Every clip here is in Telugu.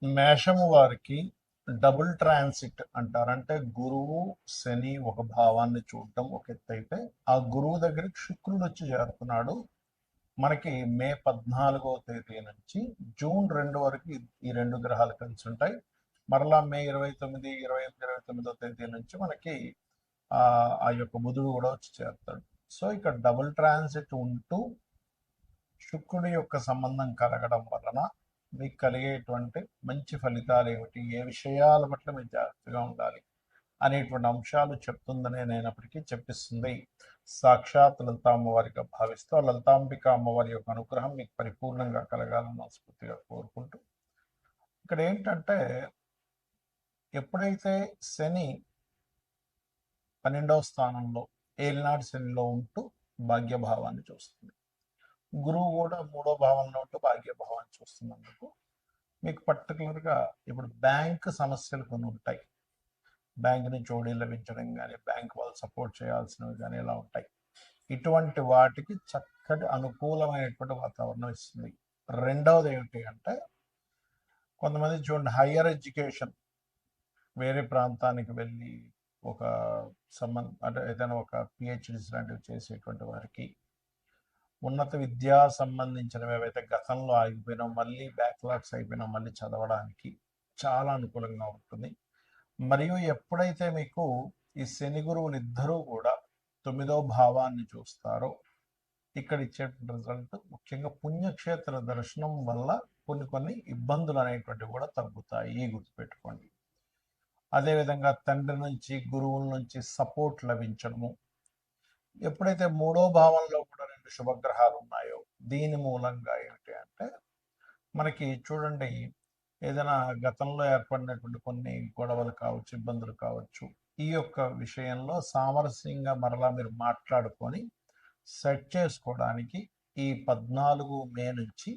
మేషము వారికి డబుల్ ట్రాన్సిట్ అంటారు. అంటే గురువు శని ఒక భావాన్ని చూడటం ఒక ఎత్తు అయితే, ఆ గురువు దగ్గరికి శుక్రుడు వచ్చి చేరుతున్నాడు. మనకి మే 14వ తేదీ నుంచి జూన్ 2 వరకు ఈ రెండు గ్రహాలు కలిసి ఉంటాయి. మరలా మే 29, 28, 29వ తేదీ నుంచి మనకి ఆ ఆ యొక్క బుధుడు కూడా వచ్చి చేరుతాడు. సో ఇక్కడ డబుల్ ట్రాన్సిట్ ఉంటూ శుక్రుడి యొక్క సంబంధం కలగడం వలన మీకు కలిగేటువంటి మంచి ఫలితాలు ఏమిటి, ఏ విషయాల పట్ల మీరు జాగ్రత్తగా ఉండాలి అనేటువంటి అంశాలు చెప్తుందనే నేనప్పటికీ చెప్పిస్తుంది సాక్షాత్ లలితా అమ్మవారిగా భావిస్తూ ఆ లలితాంబిక అమ్మవారి యొక్క అనుగ్రహం మీకు పరిపూర్ణంగా కలగాలని మనస్ఫూర్తిగా కోరుకుంటూ, ఇక్కడ ఏంటంటే ఎప్పుడైతే శని 12వ స్థానంలో ఏలినాటి శనిలో ఉంటూ భాగ్యభావాన్ని చూస్తుంది, గురువు కూడా 3వ భావంలో ఉంటూ భాగ్యభావాన్ని చూస్తున్నందుకు మీకు పర్టికులర్గా ఇప్పుడు బ్యాంక్ సమస్యలు కొన్ని ఉంటాయి. బ్యాంక్ నుంచి వడ్డీ లభించడం కానీ, బ్యాంక్ వాళ్ళు సపోర్ట్ చేయాల్సినవి కానీ ఇలా ఉంటాయి. ఇటువంటి వాటికి చక్కటి అనుకూలమైనటువంటి వాతావరణం ఇస్తుంది. రెండవది ఏమిటి అంటే, కొంతమంది చూడండి హయ్యర్ ఎడ్యుకేషన్ వేరే ప్రాంతానికి వెళ్ళి ఒక అంటే ఏదైనా ఒక పిహెచ్డీస్ లాంటివి చేసేటువంటి వారికి, ఉన్నత విద్యా సంబంధించినవి ఏవైతే గతంలో ఆగిపోయినా మళ్ళీ బ్యాక్లాగ్స్ అయిపోయినా మళ్ళీ చదవడానికి చాలా అనుకూలంగా ఉంటుంది. మరియు ఎప్పుడైతే మీకు ఈ శని గురువులు ఇద్దరూ కూడా 9వ భావాన్ని చూస్తారో, ఇక్కడ ఇచ్చే రిజల్ట్ ముఖ్యంగా పుణ్యక్షేత్ర దర్శనం వల్ల కొన్ని ఇబ్బందులు అనేటువంటివి కూడా తగ్గుతాయి, గుర్తుపెట్టుకోండి. అదేవిధంగా తండ్రి నుంచి గురువుల నుంచి సపోర్ట్ లభించడము, ఎప్పుడైతే 3వ భావంలో కూడా 2 శుభగ్రహాలు ఉన్నాయో దీని మూలంగా ఏమిటి అంటే, మనకి చూడండి ఏదైనా గతంలో ఏర్పడినటువంటి కొన్ని గొడవలు కావచ్చు, ఇబ్బందులు కావచ్చు, ఈ యొక్క విషయంలో సామరస్యంగా మరలా మీరు మాట్లాడుకొని సెట్ చేసుకోవడానికి ఈ 14 మే నుంచి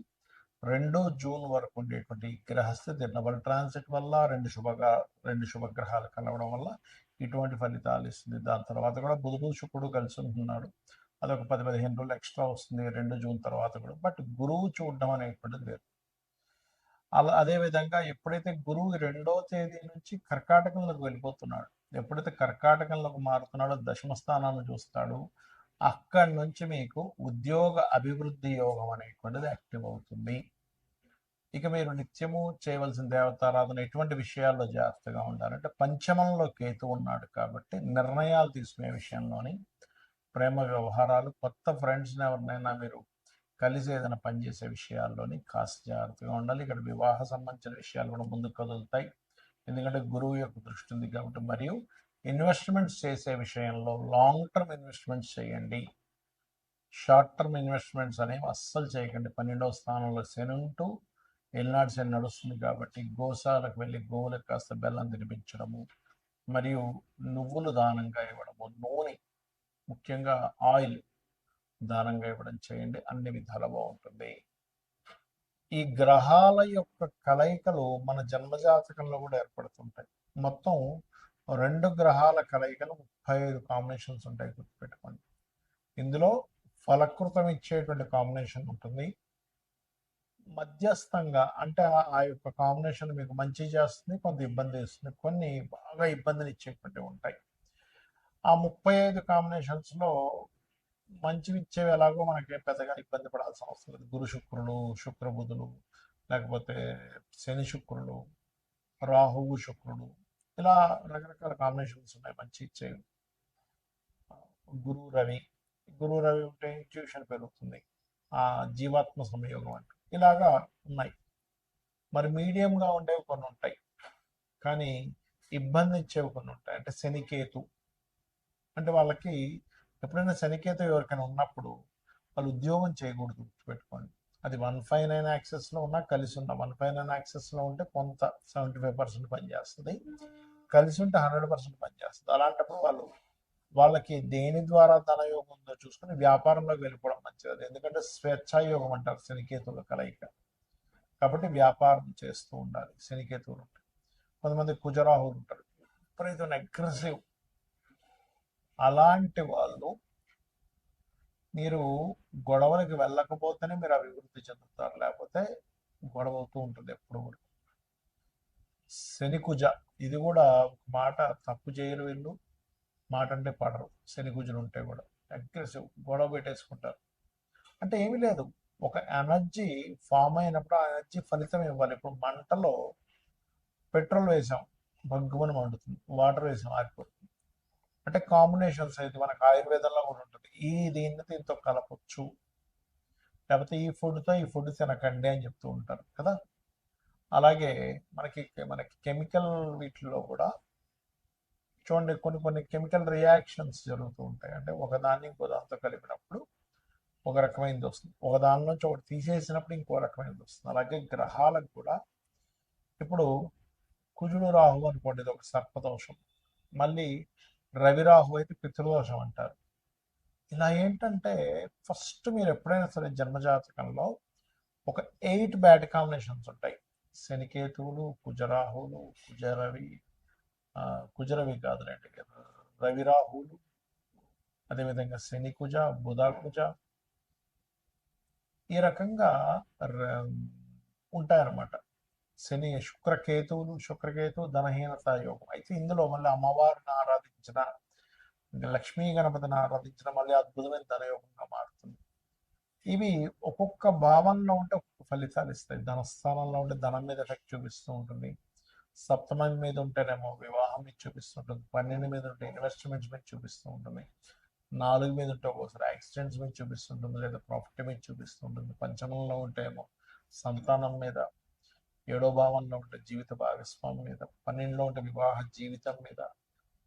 2 జూన్ వరకు ఉండేటువంటి గ్రహస్థితి డబల్ ట్రాన్సిట్ వల్ల రెండు శుభగ్రహాలు కలవడం వల్ల ఇటువంటి ఫలితాలు ఇస్తుంది. దాని తర్వాత కూడా బుధుడు శుక్రుడు కలిసి ఉంటున్నాడు, అదొక 10-15 రోజులు ఎక్స్ట్రా వస్తుంది 2 జూన్ తర్వాత కూడా. బట్ గురువు చూడడం అనేటువంటిది వేరు. అలా అదేవిధంగా ఎప్పుడైతే గురువు 2వ తేదీ నుంచి కర్కాటకంలోకి వెళ్ళిపోతున్నాడు, ఎప్పుడైతే కర్కాటకంలోకి మారుతున్నాడో దశమ స్థానాన్ని చూస్తాడు, అక్కడి నుంచి మీకు ఉద్యోగ అభివృద్ధి యోగం అనేటువంటిది యాక్టివ్ అవుతుంది. ఇక మీరు నిత్యము చేయవలసిన దేవతారాధన ఎటువంటి విషయాల్లో జాగ్రత్తగా ఉండాలంటే, పంచమంలో కేతు ఉన్నాడు కాబట్టి నిర్ణయాలు తీసుకునే విషయంలోని, ప్రేమ వ్యవహారాలు, కొత్త ఫ్రెండ్స్ని ఎవరినైనా మీరు కలిసి ఏదైనా పనిచేసే విషయాల్లోని కాస్త జాగ్రత్తగా ఉండాలి. ఇక్కడ వివాహ సంబంధించిన విషయాలు కూడా ముందుకు కదులుతాయి, ఎందుకంటే గురువు యొక్క దృష్టి ఉంది కాబట్టి. మరియు ఇన్వెస్ట్మెంట్స్ చేసే విషయంలో లాంగ్ టర్మ్ ఇన్వెస్ట్మెంట్స్ చేయండి, షార్ట్ టర్మ్ ఇన్వెస్ట్మెంట్స్ అనేవి అస్సలు చేయకండి. 12వ స్థానంలో శని ఉంటూ ఎల్నాడు శని నడుస్తుంది కాబట్టి గోశాలకు వెళ్ళి గోవులకు కాస్త బెల్లం తినిపించడము, మరియు నువ్వులు దానంగా ఇవ్వడము, నూనె ముఖ్యంగా ఆయిల్ దానంగా ఇవ్వడం చేయండి, అన్ని విధాలు బాగుంటుంది. ఈ గ్రహాల యొక్క కలయికలు మన జన్మజాతకంలో కూడా ఏర్పడుతుంటాయి. మొత్తం 2 గ్రహాల కలయికలు 35 కాంబినేషన్స్ ఉంటాయి, గుర్తుపెట్టుకోండి. ఇందులో ఫలకృతం ఇచ్చేటువంటి కాంబినేషన్ ఉంటుంది, మధ్యస్థంగా అంటే ఆ యొక్క కాంబినేషన్ మీకు మంచి చేస్తుంది, కొంత ఇబ్బంది ఇస్తుంది, కొన్ని బాగా ఇబ్బందిని ఇచ్చేటువంటివి ఉంటాయి. ఆ 35 కాంబినేషన్స్లో మంచివి ఇచ్చేవి ఎలాగో మనకి పెద్దగా ఇబ్బంది పడాల్సిన అవసరం లేదు. గురు శుక్రుడు, శుక్రబుధులు, లేకపోతే శని శుక్రుడు, రాహువు శుక్రుడు, ఇలా రకరకాల కాంబినేషన్స్ ఉన్నాయి మంచి ఇచ్చేవి. గురు రవి ఉంటే ఇంట్యూషన్ పెరుగుతుంది, ఆ జీవాత్మ సంయోగం అంటే ఇలాగా ఉన్నాయి. మరి మీడియంగా ఉండేవి కొన్ని ఉంటాయి, కానీ ఇబ్బంది ఇచ్చేవి కొన్ని ఉంటాయి. అంటే శనికేతు అంటే వాళ్ళకి ఎప్పుడైనా శనికేతు ఎవరికైనా ఉన్నప్పుడు వాళ్ళు ఉద్యోగం చేయకూడదు, గుర్తుపెట్టుకోండి. అది 159 యాక్సెస్లో ఉన్నా, కలిసి ఉన్న 159 యాక్సెస్లో ఉంటే కొంత 75% పనిచేస్తుంది, కలిసి ఉంటే 100% పనిచేస్తుంది. అలాంటప్పుడు వాళ్ళకి దేని ద్వారా ధనయోగం ఉందో చూసుకుని వ్యాపారంలోకి వెళ్ళిపోవడం మంచిది. ఎందుకంటే స్వేచ్ఛాయోగం అంటారు శనికేతువుల కలయిక, కాబట్టి వ్యాపారం చేస్తూ ఉండాలి శనికేతువులు ఉంటాయి. కొంతమంది కుజరాహులు ఉంటారు, విపరీతమైన అగ్రెసివ్. అలాంటి వాళ్ళు మీరు గొడవలకి వెళ్ళకపోతేనే మీరు అభివృద్ధి చెందుతారు, లేకపోతే గొడవ అవుతూ ఉంటుంది ఎప్పుడు కూడా. శనికుజ, ఇది కూడా ఒక మాట తప్పు చేయరు వీళ్ళు, మాట అంటే పడరు. శనికుజులు ఉంటే కూడా అగ్రెసివ్, గొడవ పెట్టేసుకుంటారు. అంటే ఏమీ లేదు, ఒక ఎనర్జీ ఫామ్ అయినప్పుడు ఆ ఎనర్జీ ఫలితం ఇవ్వాలి. ఇప్పుడు మంటలో పెట్రోల్ వేసాం, బగ్గుమని మండుతుంది, వాటర్ వేసాం, ఆరిపోతుంది. అంటే కాంబినేషన్స్ అయితే మనకు ఆయుర్వేదంలో కూడా ఉంటుంది, ఈ దీన్ని దీంతో కలపొచ్చు, లేకపోతే ఈ ఫుడ్తో ఈ ఫుడ్ తినకండి అని చెప్తూ ఉంటారు కదా. అలాగే మనకి మనకి కెమికల్ వీటిలో కూడా చూడండి, కొన్ని కొన్ని కెమికల్ రియాక్షన్స్ జరుగుతూ ఉంటాయి. అంటే ఒకదాన్ని ఇంకో దాంతో కలిపినప్పుడు ఒక రకమైనది వస్తుంది, ఒక దాని నుంచి ఒకటి తీసేసినప్పుడు ఇంకో రకమైనది వస్తుంది. అలాగే గ్రహాలకు కూడా ఇప్పుడు కుజుడు రాహు అనుకోండి, ఇది ఒక సర్పదోషం. మళ్ళీ రవి రాహు అయితే పితృదోషం అంటారు. ఇలా ఏంటంటే ఫస్ట్ మీరు ఎప్పుడైనా సరే జన్మజాతకంలో ఒక 8 బ్యాడ్ కాంబినేషన్స్ ఉంటాయి. శనికేతువులు, కుజరాహువులు, కుజరవి, కుజరవి కాదులేండి, రవి రాహువులు, అదేవిధంగా శని కుజ, బుధ కుజ, ఈ రకంగా ఉంటాయన్నమాట. శని శుక్రకేతువులు, శుక్రకేతు ధనహీనత యోగం. అయితే ఇందులో మళ్ళీ అమ్మవారిని ఆరాధించిన, లక్ష్మీ గణపతిని ఆరాధించిన మళ్ళీ అద్భుతమైన ధనయోగంగా మారుతుంది. ఇవి ఒక్కొక్క భావంలో ఉంటే ఒక్కొక్క ఫలితాలు ఇస్తాయి. ధనస్థానంలో ఉంటే ధనం మీద ఎఫెక్ట్ చూపిస్తూ ఉంటుంది, సప్తమం మీద ఉంటేనేమో వివాహం మీద చూపిస్తుంటుంది, 12 మీద ఉంటే ఇన్వెస్ట్మెంట్స్ మీద చూపిస్తూ ఉంటుంది, 4 మీద ఉంటే ఒక్కోసారి యాక్సిడెంట్స్ మీద చూపిస్తుంటుంది, లేదా ప్రాఫిట్ మీద చూపిస్తుంటుంది, పంచమంలో ఉంటే ఏమో సంతానం మీద, 7వ భావంలో ఉంటే జీవిత భాగస్వామి మీద, 12లో ఉంటే వివాహ జీవితం మీద,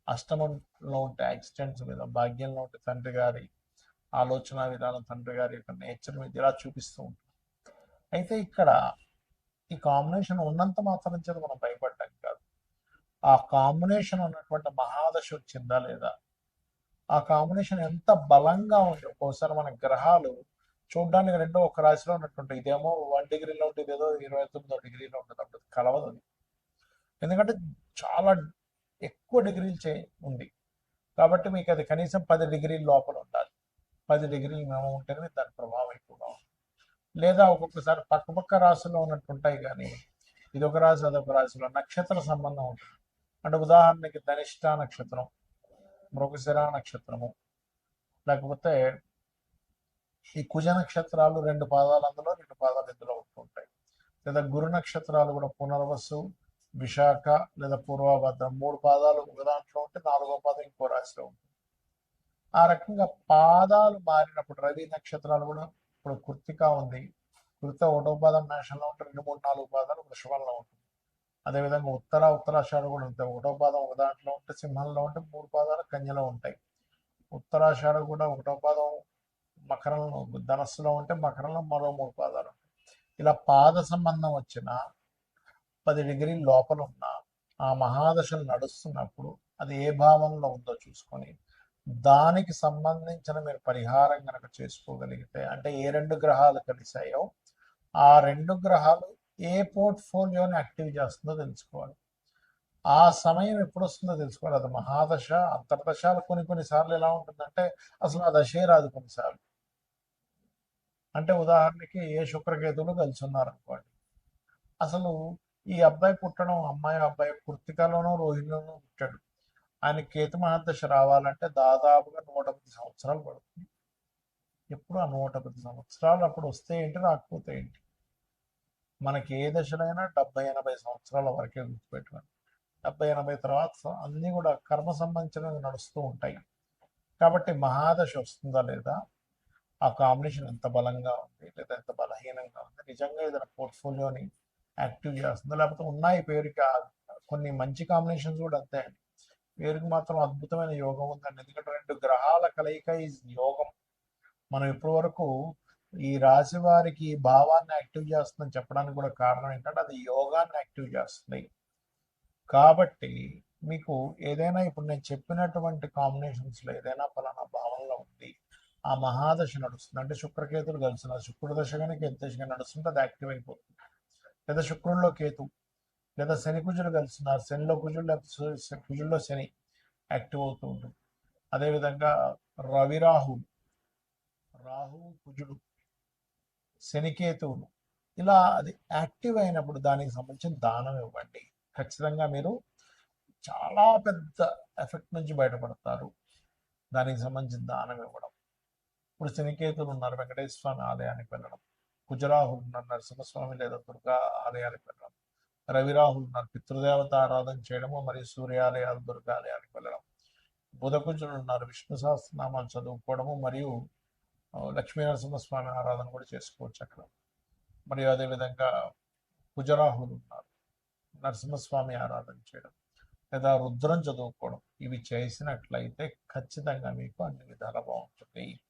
అష్టమంలో ఉంటే యాక్సిడెంట్స్ మీద, భాగ్యంలో ఉంటే తండ్రి గారి ఆలోచన విధానం, తండ్రి గారి యొక్క నేచర్ మీద ఇలా చూపిస్తూ ఉంటుంది. అయితే ఇక్కడ ఈ కాంబినేషన్ ఉన్నంత మాత్రం చేత మనం భయపడటం కాదు, ఆ కాంబినేషన్ ఉన్నటువంటి మహాదశ వచ్చిందా లేదా, ఆ కాంబినేషన్ ఎంత బలంగా ఉంది. ఒక్కోసారి మన గ్రహాలు చూడడానికి రెండో ఒక రాశిలో ఉన్నట్టుంటాయి, ఇదేమో 1 డిగ్రీలో ఉంటుంది, ఇదేదో 29వ డిగ్రీలో ఉంటుంది, అప్పుడు కలవదు అది. ఎందుకంటే చాలా ఎక్కువ డిగ్రీలు ఉంది కాబట్టి మీకు అది కనీసం 10 డిగ్రీల లోపల ఉండాలి. 10 డిగ్రీలు మేము ఉంటేనే దాని ప్రభావం ఎక్కువగా ఉంటుంది. లేదా ఒక్కొక్కసారి పక్క రాశుల్లో ఉన్నట్టుంటాయి, కానీ ఇదొక రాశి అదొక రాశిలో నక్షత్ర సంబంధం ఉంటుంది. అంటే ఉదాహరణకి ధనిష్ట నక్షత్రం, మృగశిర నక్షత్రము, లేకపోతే ఈ కుజ నక్షత్రాలు 2 పాదాలు అందులో, 2 పాదాలు ఇందులో ఉంటుంటాయి. లేదా గురు నక్షత్రాలు కూడా పునర్వసు, విశాఖ లేదా పూర్వభద్రం 3 పాదాలు ఒక దాంట్లో ఉంటే 4వ పాదం ఇంకో రాశిలో ఉంటుంది. ఆ రకంగా పాదాలు మారినప్పుడు రవి నక్షత్రాలు కూడా, ఇప్పుడు కృత్తిక ఉంది, కృత 1వ పాదం మేషంలో ఉంటే 2, 3, 4 పాదాలు వృషభంలో ఉంటుంది. అదేవిధంగా ఉత్తరాషాఢ కూడా ఉంటాయి, 1వ పాదం ఒక దాంట్లో ఉంటే సింహంలో ఉంటే 3 పాదాలు కన్యలో ఉంటాయి. ఉత్తరాషాఢ కూడా 1వ పాదం మకరంలో, ధనస్సులో ఉంటే మకరంలో మరో 3 పాదాలు ఉంటాయి. ఇలా పాద సంబంధం వచ్చిన 10 డిగ్రీల లోపల ఉన్న ఆ మహాదశలు నడుస్తున్నప్పుడు అది ఏ భావంలో ఉందో చూసుకొని దానికి సంబంధించిన మీరు పరిహారం కనుక చేసుకోగలిగితే, అంటే ఏ 2 గ్రహాలు కలిసాయో ఆ 2 గ్రహాలు ఏ పోర్ట్ఫోలియోని యాక్టివ్ చేస్తుందో తెలుసుకోవాలి. ఆ సమయం ఎప్పుడు వస్తుందో తెలుసుకోవాలి. అది మహాదశ, అంతర్దశాలు కొన్నిసార్లు ఎలా ఉంటుందంటే అసలు ఆ దశే రాదు కొన్నిసార్లు. అంటే ఉదాహరణకి ఏ శుక్రకేతువులు కలిసి ఉన్నారనుకోండి, అసలు ఈ అబ్బాయి పుట్టడం, అబ్బాయి కృత్తికలోనో రోహిణిలోనో పుట్టాడు, ఆయన కేతు మహాదశ రావాలంటే దాదాపుగా 110 సంవత్సరాలు పడుతుంది. ఎప్పుడు ఆ 110 సంవత్సరాలు అప్పుడు వస్తే ఏంటి, రాకపోతే ఏంటి. మనకి ఏ దశలైనా 70-80 సంవత్సరాల వరకే గుర్తుపెట్టుకోండి. 70-80 తర్వాత అన్నీ కూడా కర్మ సంబంధించినవి నడుస్తూ ఉంటాయి. కాబట్టి మహాదశ వస్తుందా లేదా, ఆ కాంబినేషన్ ఎంత బలంగా ఉంది లేదా ఎంత బలహీనంగా ఉంది, నిజంగా ఏదైనా పోర్ట్ఫోలియోని యాక్టివ్ చేస్తుందా, లేకపోతే ఉన్నాయి పేరుకి కొన్ని మంచి కాంబినేషన్స్ కూడా అంతే అండి, పేరుకి మాత్రం అద్భుతమైన యోగం ఉందండి. ఎందుకంటే 2 గ్రహాల కలయిక ఈ యోగం. మనం ఇప్పటి వరకు ఈ రాశి వారికి భావాన్ని యాక్టివ్ చేస్తుందని చెప్పడానికి కూడా కారణం ఏంటంటే అది యోగాన్ని యాక్టివ్ చేస్తుంది. కాబట్టి మీకు ఏదైనా ఇప్పుడు నేను చెప్పినటువంటి కాంబినేషన్స్లో ఏదైనా ఫలానా భావంలో ఉంది, ఆ మహాదశ నడుస్తుంది, అంటే శుక్రకేతులు కలిసిన శుక్రుడు దశ కానీ కేతు దశ కానీ నడుస్తుంటే అది యాక్టివ్ అయిపోతుంది. లేదా శుక్రుల్లో కేతు, లేదా శని కుజులు కలిసినారు, శనిలో కుజులు లేకపోతే కుజుల్లో శని యాక్టివ్ అవుతూ ఉంటుంది. అదేవిధంగా రవి రాహు, కుజుడు, శనికేతువులు, ఇలా అది యాక్టివ్ అయినప్పుడు దానికి సంబంధించిన దానం ఇవ్వండి. ఖచ్చితంగా మీరు చాలా పెద్ద ఎఫెక్ట్ నుంచి బయటపడతారు. దానికి సంబంధించిన దానం ఇవ్వడం. ఇప్పుడు శనికేతులు ఉన్నారు, వెంకటేశ్వర స్వామి ఆలయానికి వెళ్ళడం. కుజరాహులు ఉన్నారు, నరసింహస్వామి లేదా దుర్గా ఆలయానికి వెళ్ళడం. రవిరాహులు ఉన్నారు, పితృదేవత ఆరాధన చేయడము మరియు సూర్యాలయాలు, దుర్గాలయానికి వెళ్ళడం. బుధకుజులు ఉన్నారు, విష్ణు సహస్రనామాలు చదువుకోవడము మరియు లక్ష్మీ నరసింహస్వామి ఆరాధన కూడా చేసుకోవచ్చు అక్కడ. మరియు అదేవిధంగా కుజరాహులు ఉన్నారు, నరసింహస్వామి ఆరాధన చేయడం లేదా రుద్రం చదువుకోవడం. ఇవి చేసినట్లయితే ఖచ్చితంగా మీకు అన్ని విధాలా బాగుంటుంది.